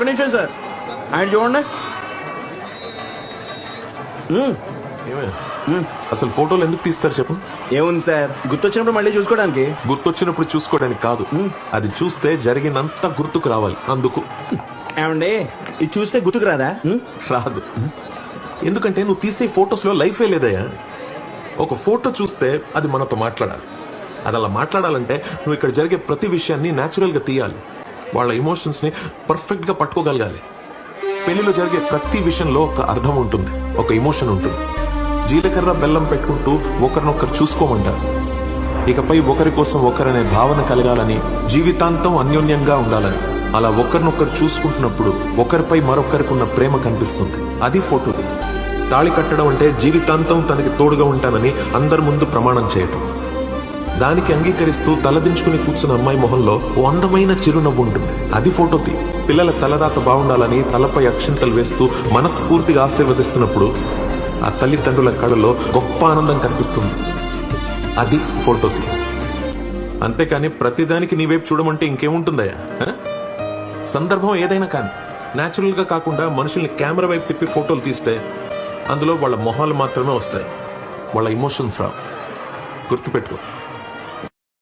ఒక్క నిమిషం సార్, ఆయన చూడండి. అసలు ఫోటోలు ఎందుకు తీస్తారు చెప్పు? ఏముంది సార్, గుర్తొచ్చినప్పుడు మళ్ళీ చూసుకోవడానికి. గుర్తొచ్చినప్పుడు చూసుకోవడానికి కాదు, అది చూస్తే జరిగినంత గుర్తుకు రావాలి అందుకు. ఏమండి, ఇది చూస్తే గుర్తుకు రాదా? రాదు. ఎందుకంటే నువ్వు తీసే ఫొటోస్ లో లైఫే లేదయ్యా. ఒక ఫోటో చూస్తే అది మనతో మాట్లాడాలి. అది అలా మాట్లాడాలంటే నువ్వు ఇక్కడ జరిగే ప్రతి విషయాన్ని న్యాచురల్ గా తీయాలి. వాళ్ళ ఎమోషన్స్ ని పర్ఫెక్ట్ గా పట్టుకోగలగాలి. పెళ్లిలో జరిగే ప్రతి విషయంలో ఒక అర్థం ఉంటుంది, ఒక ఎమోషన్ ఉంటుంది. జీలకర్ర బెల్లం పెట్టుకుంటూ ఒకరినొకరు చూసుకోమంటారు. ఇకపై ఒకరి కోసం ఒకరనే భావన కలగాలని, జీవితాంతం అన్యోన్యంగా ఉండాలని. అలా ఒకరినొకరు చూసుకుంటున్నప్పుడు ఒకరిపై మరొకరికి ఉన్న ప్రేమ కనిపిస్తుంది. అది ఫోటో. తాళి కట్టడం అంటే జీవితాంతం తనకి తోడుగా ఉంటానని అందరి ముందు ప్రమాణం చేయటం. దానికి అంగీకరిస్తూ తలదించుకుని కూర్చున్న అమ్మాయి మొహంలో ఓ అందమైన చిరునవ్వు ఉంటుంది. అది ఫోటో తీ. పిల్లల తలరాత బాగుండాలని తలపై అక్షింతలు వేస్తూ మనస్ఫూర్తిగా ఆశీర్వదిస్తున్నప్పుడు ఆ తల్లిదండ్రుల కళ్ళలో గొప్ప ఆనందం కనిపిస్తుంది. అది ఫోటో తీ. అంతేకాని ప్రతిదానికి నీ వైపు చూడమంటే ఇంకేముంటుందయ్యా? సందర్భం ఏదైనా కానీ న్యాచురల్ గా కాకుండా మనుషుల్ని కెమెరా వైపు తిప్పి ఫోటోలు తీస్తే అందులో వాళ్ళ మొహాలు మాత్రమే వస్తాయి, వాళ్ళ ఎమోషన్స్ రావు. గుర్తుపెట్టుకో.